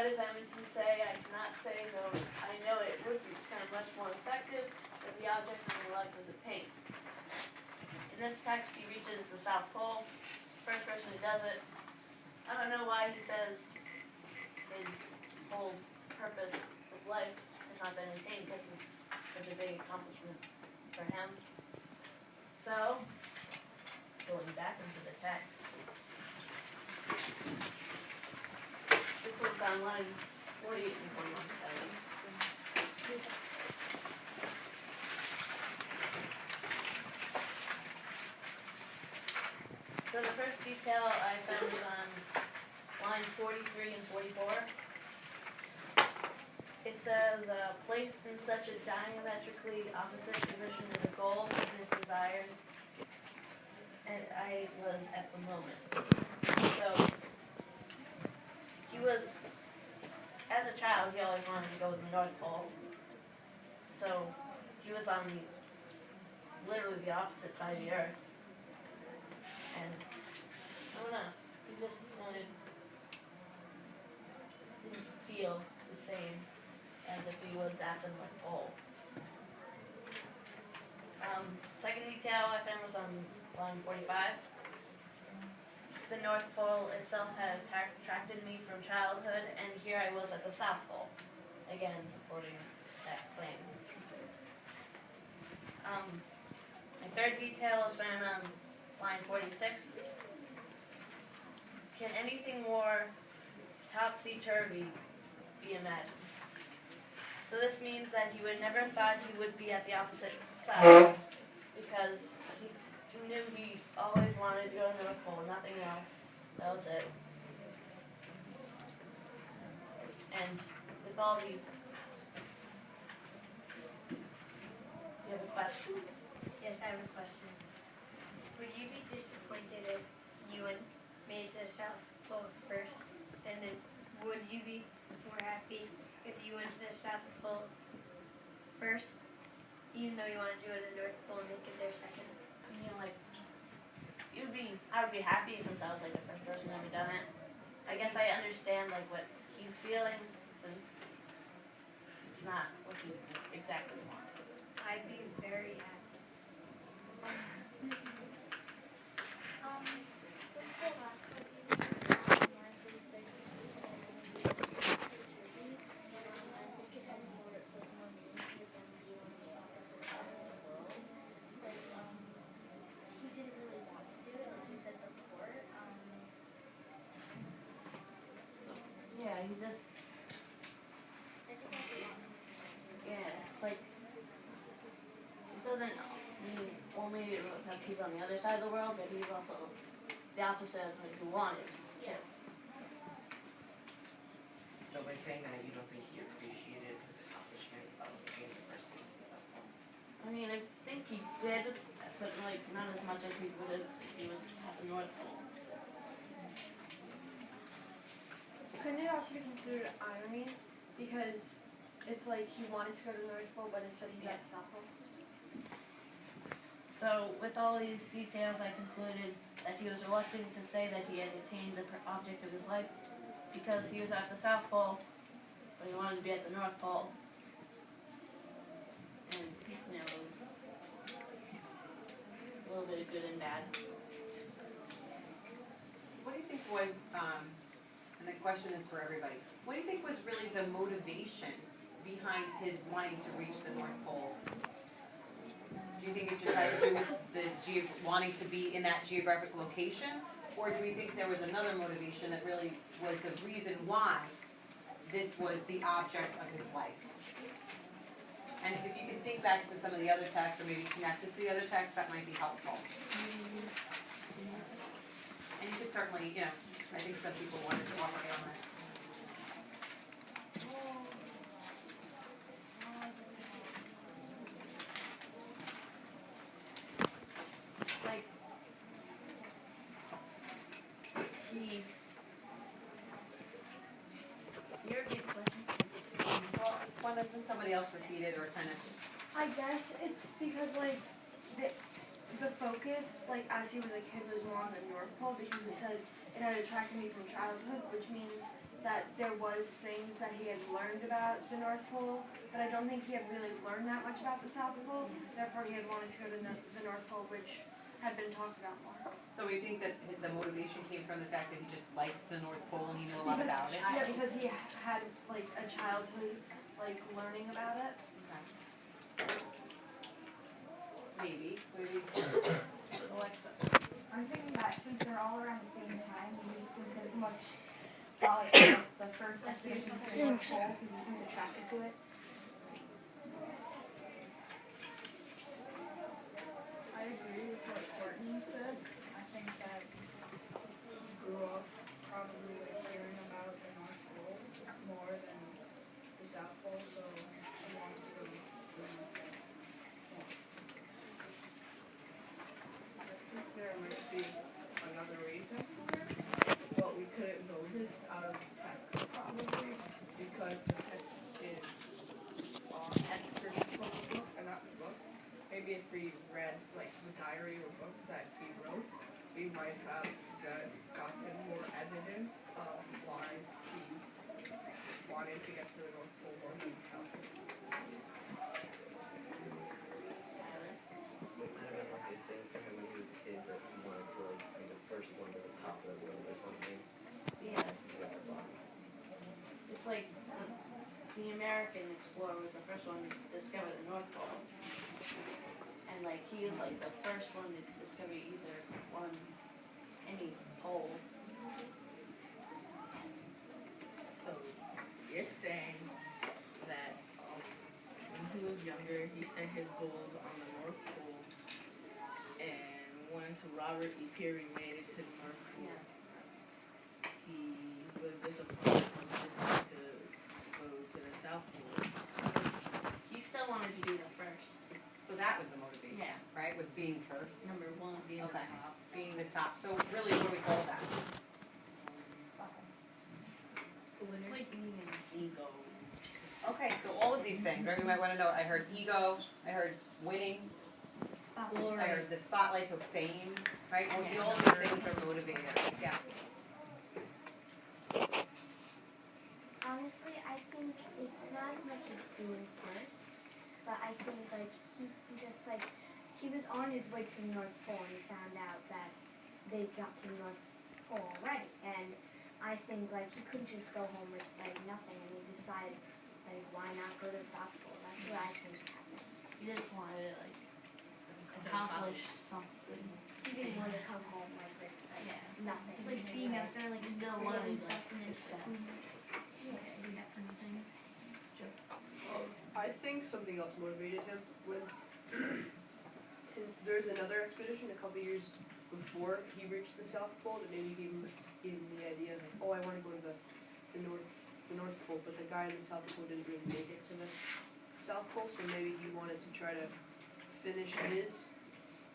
as Emerson say, I cannot say, though I know it would sound much more effective if the object of my life was a paint. In this text, he reaches the South Pole. First person who does it. I don't know why he says his whole purpose of life has not been attained, because this is such a big accomplishment for him. So, going back into the text. This one's on line 48 and 41, I think. So the first detail I found is on lines 43 and 44. It says, placed in such a diametrically opposite position to the goal of his desires, and I was at the moment. So, he was, as a child, he always wanted to go to the North Pole. So, he was on literally the opposite side of the earth. And, I don't know, he just really didn't feel the same as if he was at the North Pole. Second detail I found was on line 45. The North Pole itself had attracted me from childhood, and here I was at the South Pole, again supporting that claim. My third detail is found on line 46. Can anything more topsy-turvy be imagined? So this means that he would never thought he would be at the opposite side, because he knew he always wanted to go to the North Pole, nothing else. That was it. And with all these, you have a question? Yes, I have a question. Would you be disappointed if you made it to the South Pole first? And then would you be more happy if you went to the South Pole first, even though you wanted to go to the North Pole and make it there second? I mean, like, I would be happy since I was like the first person to ever done it. I guess I understand like what he's feeling, since it's not what he exactly wanted. I'd be very happy. Yeah, he just, it's like, it doesn't mean only because he's on the other side of the world, but he's also the opposite of what he wanted too. So by saying that, you don't think he appreciated his accomplishment of being the first to himself? I mean, I think he did, but like not as much as he would have if he was at the North Pole. Couldn't it also be considered irony? Because it's like he wanted to go to the North Pole, but instead he's at the South Pole. So, with all these details, I concluded that he was reluctant to say that he had attained the object of his life, because he was at the South Pole, but he wanted to be at the North Pole. And, it was a little bit of good and bad. What do you think was, and the question is for everybody, what do you think was really the motivation behind his wanting to reach the North Pole? Do you think it just had to do with the wanting to be in that geographic location? Or do we think there was another motivation that really was the reason why this was the object of his life? And if you can think back to some of the other texts, or maybe connect it to the other text, that might be helpful. And you could certainly, I think some people wanted to operate on it. Like, you're a good question. Well, why doesn't somebody else repeat it, or kind of? I guess it's because like the focus, like as he was a kid, was more on the North Pole, because it said it had attracted me from childhood, which means that there was things that he had learned about the North Pole, but I don't think he had really learned that much about the South Pole. Therefore, he had wanted to go to the North Pole, which had been talked about more. So we think that the motivation came from the fact that he just liked the North Pole and he knew a lot about it? Yeah, because he had like a childhood like learning about it. Maybe. Alexa. I'm thinking that since they're all around the same time, maybe since there's so much scholarship, the first expedition to the North Pole, he was attracted to it. I agree with what Courtney said. I think that he grew up probably like hearing about the North Pole more than the South Pole, so he wanted to go to the North Pole. I think there might be another reason for it, but we couldn't know this out of text probably, because the text is excerpts from the book and not the book. Maybe if we read like the diary or book that he wrote, we might have gotten more evidence of why he wanted to get to the North Pole more than the South Pole. It might have been like a thing for him when he was a kid that he wanted to like be the first one to the top of the world or something. Yeah, Like a box. it's like the American explorer was the first one to discover the North Pole. And like he was like the first one to discover either one, any pole. So you're saying that when he was younger, he set his goals on the North Pole, and once Robert E. Peary made it to the North Pole, he was disappointed when he decided to go to the South Pole. He still wanted to be the first. So that was the motivation, Yeah. right, was being first? Number one, being Okay. the top. Being the top, so really what do we call that? It's like being an ego. Okay, so all of these things, right, we might wanna know, I heard ego, I heard winning, I heard the spotlight, so fame, right, well, Yeah. all of these things are motivators, yeah. Honestly, I think it's not as much as being first, but I think like he just like he was on his way to the North Pole and he found out that they got to the North Pole already, and I think like he couldn't just go home with like nothing, and he decided like why not go to the South Pole? That's what I think happened. He just wanted to like accomplish something. He didn't want to come home like with like Yeah. nothing. Like being out there, like still wanting like success. I think something else motivated him when there's another expedition a couple years before he reached the South Pole that maybe gave him the idea like, oh, I want to go to the North Pole, but the guy in the South Pole didn't really make it to the South Pole, so maybe he wanted to try to finish his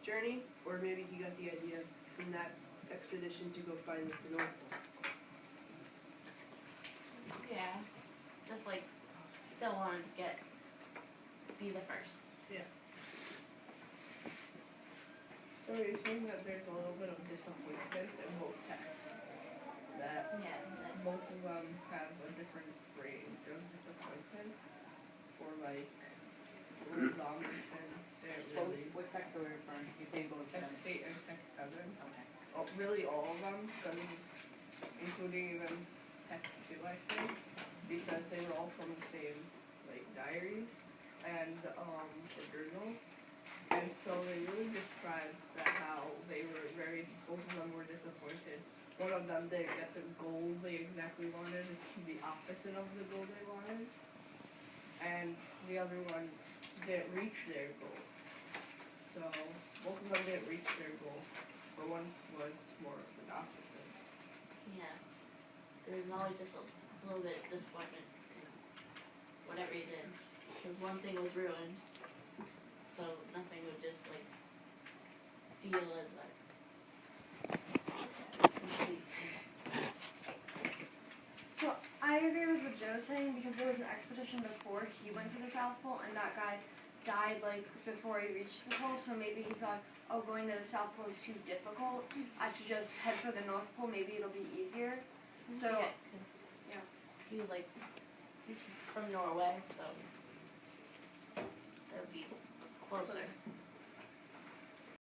journey, or maybe he got the idea from that expedition to go find the North Pole. Yeah. Just like still wanted to be the first. So you're saying that there's a little bit of disappointment in both texts, that Yeah. both of them have a different range of disappointment for like Odell and they're So really what text are we referring, you saying both of them? text 8 and text 7. Okay. Really all of them, including even text 2 I think, because they were all from the same like diary and the journal. And so they really described that how they were both of them were disappointed. One of them didn't get the goal they exactly wanted, it's the opposite of the goal they wanted. And the other one didn't reach their goal. So both of them didn't reach their goal, but one was more of the opposite. Yeah. There's always just a little bit of disappointment in whatever you did. Because one thing was ruined, so nothing would just like feel as like complete. So I agree with what Joe's saying because there was an expedition before he went to the South Pole and that guy died like before he reached the pole, so maybe he thought, oh, going to the South Pole is too difficult. I should just head for the North Pole, maybe it'll be easier. So Yeah, 'cause he was like, he's from Norway, so